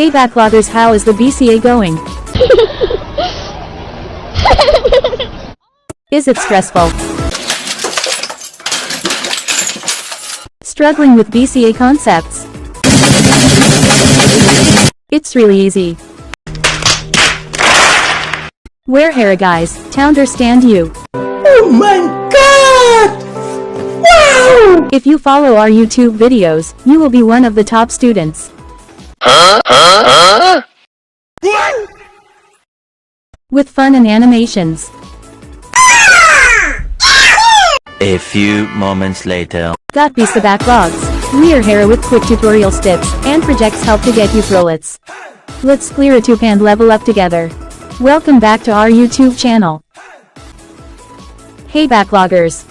Hey backloggers, how is the BCA going? Is it stressful? Struggling with BCA concepts? It's really easy. We're here guys, to understand you. Oh my god! Wow! If you follow our YouTube videos, you will be one of the top students. With fun and animations. A few moments later. Got BCA backlogs. We're here with quick tutorial tips and projects help to get you through it. Let's clear a tube and level up together. Welcome back to our YouTube channel. Hey backloggers.